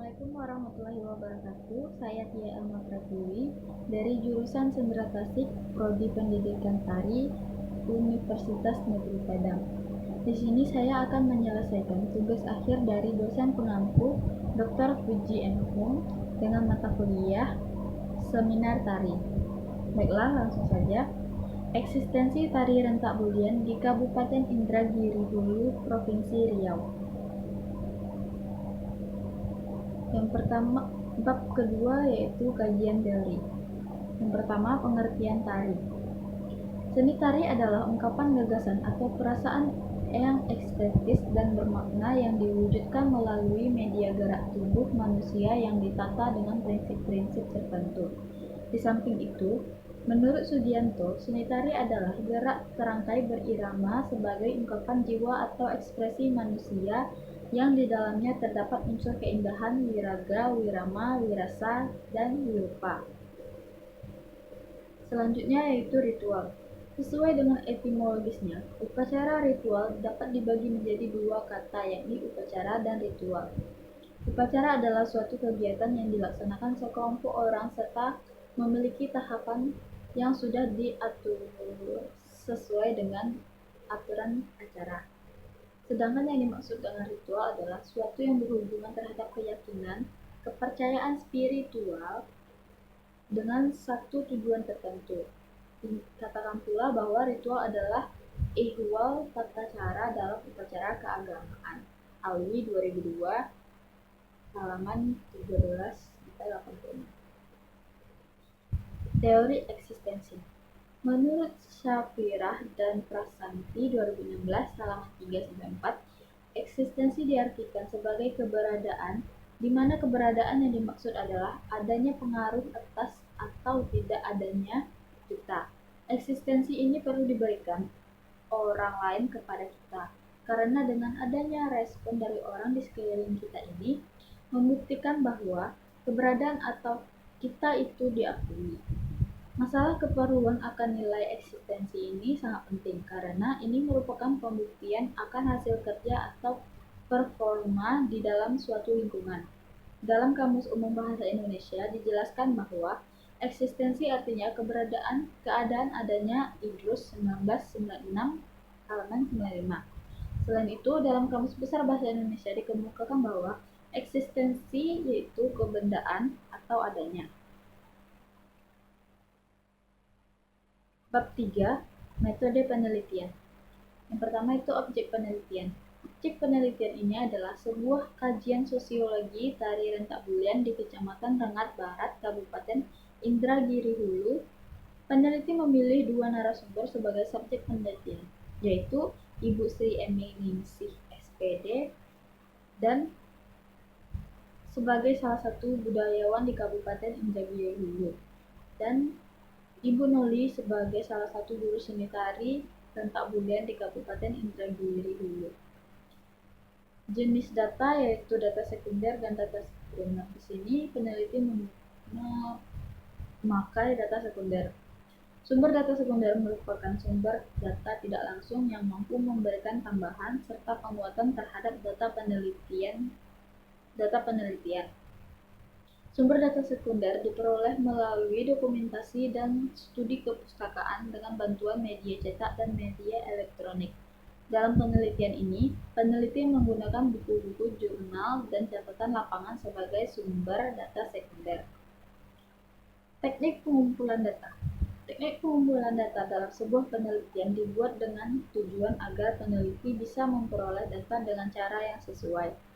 Assalamualaikum warahmatullahi wabarakatuh. Saya Tia Elma Pratiwi dari jurusan Sendera Tasik, Prodi Pendidikan Tari, Universitas Negeri Padang. Di sini saya akan menyelesaikan tugas akhir dari dosen pengampu Dr. Puji M. Hung dengan mata kuliah Seminar Tari. Baiklah, langsung saja. Eksistensi tari rentak bulian di Kabupaten Indragiri Hulu, Provinsi Riau. Yang pertama, bab kedua yaitu kajian teori. Yang pertama, pengertian tari. Seni tari adalah ungkapan gagasan atau perasaan yang estetis dan bermakna yang diwujudkan melalui media gerak tubuh manusia yang ditata dengan prinsip-prinsip tertentu. Di samping itu, menurut Sudianto, seni tari adalah gerak serangkai berirama sebagai ungkapan jiwa atau ekspresi manusia yang di dalamnya terdapat unsur keindahan, wiraga, wirama, wirasa, dan wirupa. Selanjutnya yaitu ritual. Sesuai dengan etimologisnya, upacara ritual dapat dibagi menjadi dua kata, yakni upacara dan ritual. Upacara adalah suatu kegiatan yang dilaksanakan sekelompok orang serta memiliki tahapan yang sudah diatur sesuai dengan aturan acara. Sedangkan yang dimaksud dengan ritual adalah suatu yang berhubungan terhadap keyakinan, kepercayaan spiritual dengan satu tujuan tertentu. Dikatakan pula bahwa ritual adalah ihwal tata cara dalam upacara keagamaan. Alwi 2002 halaman 13-86. Teori eksistensi. Menurut Syafirah dan Prasanti 2016 halaman 3-4, eksistensi diartikan sebagai keberadaan, di mana keberadaan yang dimaksud adalah adanya pengaruh atas atau tidak adanya kita. Eksistensi ini perlu diberikan orang lain kepada kita, karena dengan adanya respon dari orang di sekeliling kita ini, membuktikan bahwa keberadaan atau kita itu diakui. Masalah keperluan akan nilai eksistensi ini sangat penting karena ini merupakan pembuktian akan hasil kerja atau performa di dalam suatu lingkungan. Dalam Kamus Umum Bahasa Indonesia dijelaskan bahwa eksistensi artinya keberadaan, keadaan adanya. Idrus 1996 halaman 95. Selain itu, dalam Kamus Besar Bahasa Indonesia dikemukakan bahwa eksistensi yaitu kebendaan atau adanya. Bab 3, metode penelitian. Yang pertama itu objek penelitian. Objek penelitian ini adalah sebuah kajian sosiologi tari rentak bulian di Kecamatan Rengat Barat, Kabupaten Indragiri Hulu. Peneliti memilih dua narasumber sebagai subjek penelitian, yaitu Ibu Sri Emi Ningsih, SPD, dan sebagai salah satu budayawan di Kabupaten Indragiri Hulu, dan Ibu Noli sebagai salah satu guru seni tari rentak bulian di Kabupaten Indragiri Hulu. Jenis data yaitu data sekunder dan data primer. Di sini peneliti memakai data sekunder. Sumber data sekunder merupakan sumber data tidak langsung yang mampu memberikan tambahan serta penguatan terhadap data penelitian. Sumber data sekunder diperoleh melalui dokumentasi dan studi kepustakaan dengan bantuan media cetak dan media elektronik. Dalam penelitian ini, peneliti menggunakan buku-buku, jurnal, dan catatan lapangan sebagai sumber data sekunder. Teknik pengumpulan data. Teknik pengumpulan data dalam sebuah penelitian dibuat dengan tujuan agar peneliti bisa memperoleh data dengan cara yang sesuai,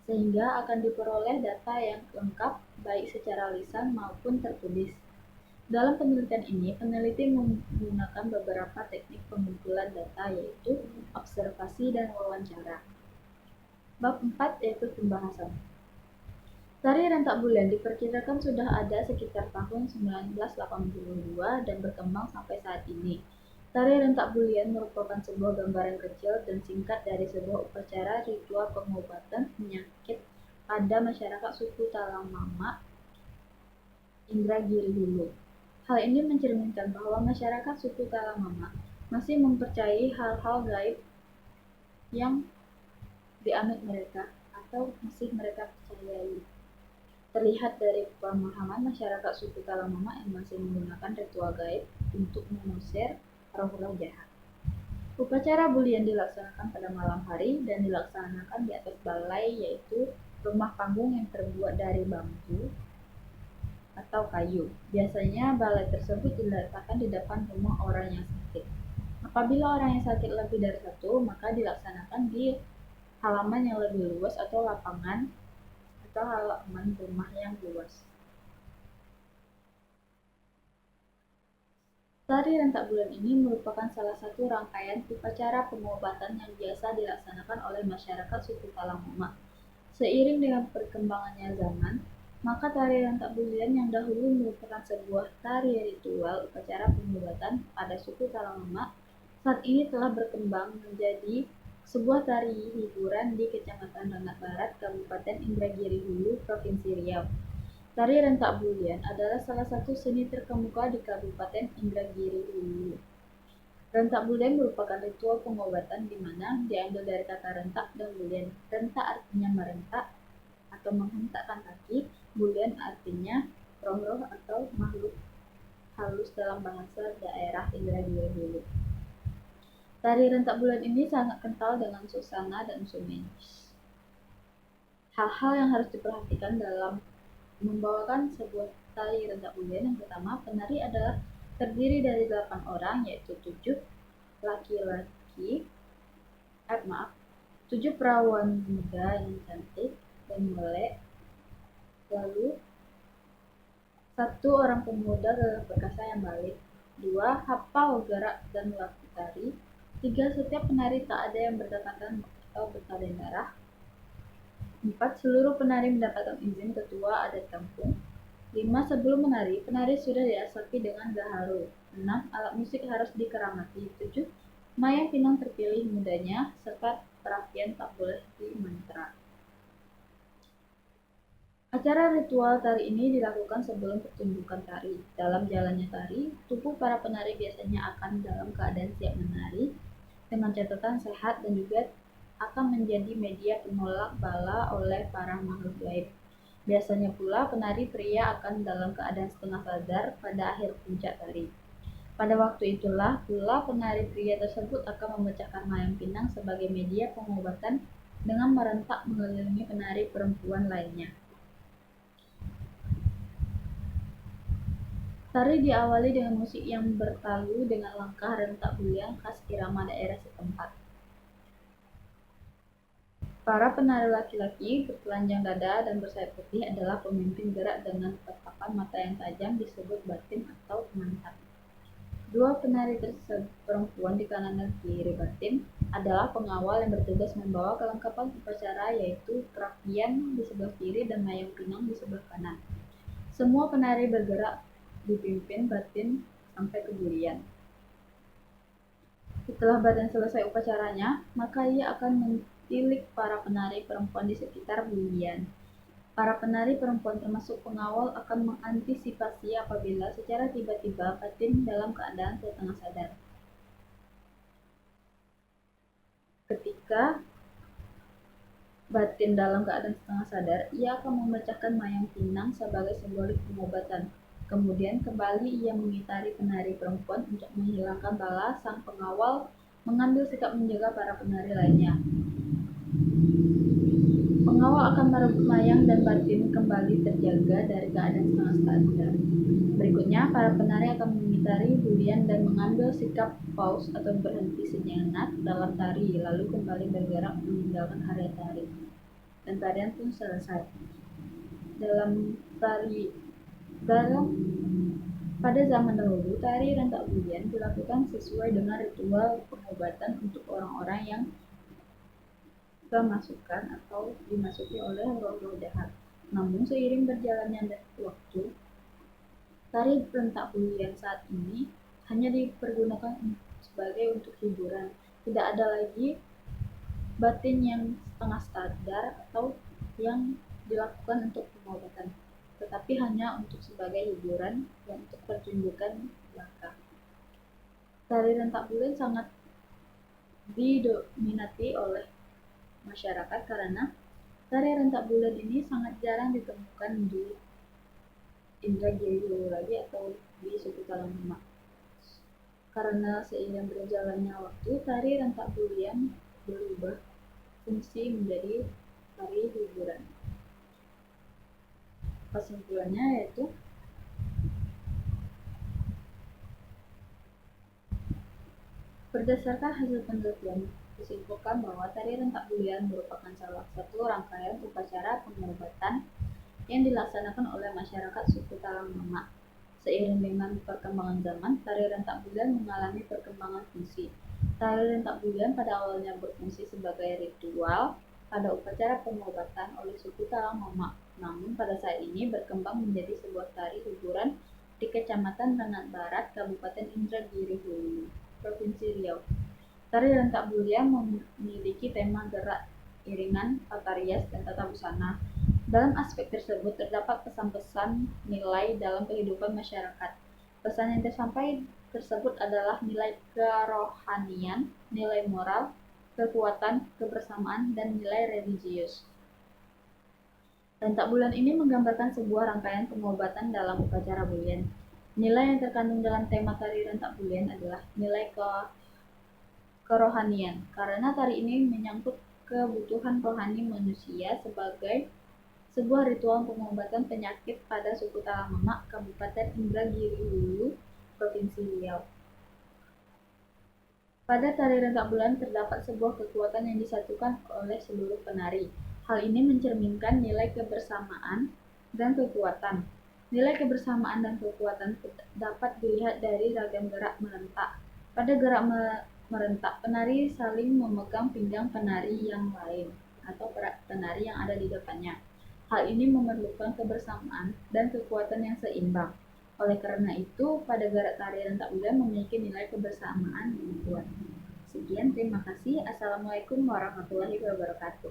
sehingga akan diperoleh data yang lengkap baik secara lisan maupun tertulis. Dalam penelitian ini, peneliti menggunakan beberapa teknik pengumpulan data yaitu observasi dan wawancara. Bab 4 yaitu pembahasan. Tari rentak bulian diperkirakan sudah ada sekitar tahun 1982 dan berkembang sampai saat ini. Tari rentak bulian merupakan sebuah gambaran kecil dan singkat dari sebuah upacara ritual pengobatan penyakit pada masyarakat suku Talamama, Indragiri Hulu. Hal ini mencerminkan bahwa masyarakat suku Talamama masih mempercayai hal-hal gaib yang dianut mereka atau masih mereka percayai. Terlihat dari pemahaman masyarakat suku Talamama yang masih menggunakan ritual gaib untuk mengusir roh-roh jahat. Upacara bulian dilaksanakan pada malam hari dan dilaksanakan di atas balai, yaitu rumah panggung yang terbuat dari bambu atau kayu. Biasanya balai tersebut diletakkan di depan rumah orang yang sakit. Apabila orang yang sakit lebih dari satu, maka dilaksanakan di halaman yang lebih luas atau lapangan atau halaman rumah yang luas. Tari rentak bulan ini merupakan salah satu rangkaian upacara pengobatan yang biasa dilaksanakan oleh masyarakat suku Talamama. Seiring dengan perkembangannya zaman, maka tari rentak bulan yang dahulu merupakan sebuah tari ritual upacara pengobatan pada suku Talamama, saat ini telah berkembang menjadi sebuah tari hiburan di Kecamatan Rengat Barat, Kabupaten Indragiri Hulu, Provinsi Riau. Tari rentak bulian adalah salah satu seni terkemuka di Kabupaten Indragiri Hulu. Rentak bulian merupakan ritual pengobatan di mana diambil dari kata rentak dan bulian. Rentak artinya merentak atau menghentakkan kaki, bulian artinya roh-roh atau makhluk halus dalam bahasa daerah Indragiri Hulu. Tari rentak bulan ini sangat kental dengan suasana dan unsur magis. Hal-hal yang harus diperhatikan dalam membawakan sebuah tari rentak bulian. Yang pertama, penari adalah terdiri dari 8 orang, yaitu 7 laki-laki, 7 perawan muda yang cantik dan melek, lalu 1 orang pemuda gagah perkasa yang balik, 2 hafal gerak dan laku tari, 3 setiap penari tak ada yang berdekatan atau bersalin darah, 4 seluruh penari mendapatkan izin ketua adat kampung, 5 sebelum menari, penari sudah diasapi dengan gaharu, 6 alat musik harus dikeramati, 7 mayang pinang terpilih mudanya, serta perapian tak boleh dimantra. Acara ritual tari ini dilakukan sebelum pertunjukan tari. Dalam jalannya tari, tubuh para penari biasanya akan dalam keadaan siap menari, dengan catatan sehat dan juga akan menjadi media penolak bala oleh para makhluk gaib. Biasanya pula penari pria akan dalam keadaan setengah sadar pada akhir puncak tari. Pada waktu itulah pula penari pria tersebut akan memecahkan mayang pinang sebagai media pengobatan dengan merentak mengelilingi penari perempuan lainnya. Tari diawali dengan musik yang bertalu dengan langkah rentak bulian khas irama daerah setempat. Para penari laki-laki bertelanjang dada dan bersayap putih adalah pemimpin gerak dengan tatapan mata yang tajam disebut batin atau mantap. 2 penari perempuan di kanan dan kiri batin adalah pengawal yang bertugas membawa kelengkapan upacara, yaitu perapian di sebelah kiri dan mayang pinang di sebelah kanan. Semua penari bergerak dipimpin batin sampai ke bulian. Setelah batin selesai upacaranya, maka ia akan mentilik para penari perempuan di sekitar bulian. Para penari perempuan termasuk pengawal akan mengantisipasi apabila secara tiba-tiba batin dalam keadaan setengah sadar. Ketika batin dalam keadaan setengah sadar, ia akan memecahkan mayang pinang sebagai simbolik pengobatan. Kemudian kembali ia mengitari penari perempuan untuk menghilangkan bala. Sang pengawal mengambil sikap menjaga para penari lainnya. Pengawal akan merebut mayang dan batin kembali terjaga dari keadaan setengah sadar. Berikutnya, para penari akan mengitari bulian dan mengambil sikap pause atau berhenti sejenak dalam tari, lalu kembali bergerak meninggalkan area tari. Dan tarian pun selesai. Pada zaman dahulu, tari rentak bulian dilakukan sesuai dengan ritual pengobatan untuk orang-orang yang kemasukan atau dimasuki oleh roh-roh jahat. Namun seiring berjalannya waktu, tari rentak bulian saat ini hanya dipergunakan sebagai untuk hiburan. Tidak ada lagi batin yang setengah sadar atau yang dilakukan untuk pengobatan, tetapi hanya untuk sebagai hiburan dan untuk pertunjukan belaka. Tari rentak bulian sangat didominati oleh masyarakat karena Tari rentak bulan ini sangat jarang ditemukan di Indragiri Hulu lagi atau di suku Talamama. Karena seiring berjalannya waktu, tari rentak bulan berubah fungsi menjadi tari hiburan. Kesimpulannya yaitu berdasarkan hasil penelitian disimpulkan bahwa tari rentak bulan merupakan salah satu rangkaian upacara pengobatan yang dilaksanakan oleh masyarakat suku Talamama. Seiring dengan perkembangan zaman, tari rentak bulan mengalami perkembangan fungsi. Tari rentak bulan pada awalnya berfungsi sebagai ritual pada upacara pengobatan oleh suku Talamama, namun pada saat ini berkembang menjadi sebuah tari hiburan di Kecamatan Rengat Barat, Kabupaten Indragiri Hulu, Provinsi Riau. Tari rentak bulan memiliki tema gerak, iringan, tata rias, dan tata busana. Dalam aspek tersebut terdapat pesan-pesan nilai dalam kehidupan masyarakat. Pesan yang tersampaikan tersebut adalah nilai kerohanian, nilai moral, kekuatan, kebersamaan, dan nilai religius. Rentak bulan ini menggambarkan sebuah rangkaian pengobatan dalam upacara bulan. Nilai yang terkandung dalam tema tari rentak bulan adalah nilai kerohanian, karena tari ini menyangkut kebutuhan rohani manusia sebagai sebuah ritual pengobatan penyakit pada suku Talamama, Kabupaten Indragiri Hulu, Provinsi Riau. Pada tari rentak bulan terdapat sebuah kekuatan yang disatukan oleh seluruh penari. Hal ini mencerminkan nilai kebersamaan dan kekuatan. Nilai kebersamaan dan kekuatan dapat dilihat dari ragam gerak merentak. Pada gerak merentak, penari saling memegang pinggang penari yang lain atau penari yang ada di depannya. Hal ini memerlukan kebersamaan dan kekuatan yang seimbang. Oleh karena itu, pada gerak tari rentak bulan memiliki nilai kebersamaan yang kuat. Sekian, terima kasih. Assalamualaikum warahmatullahi wabarakatuh.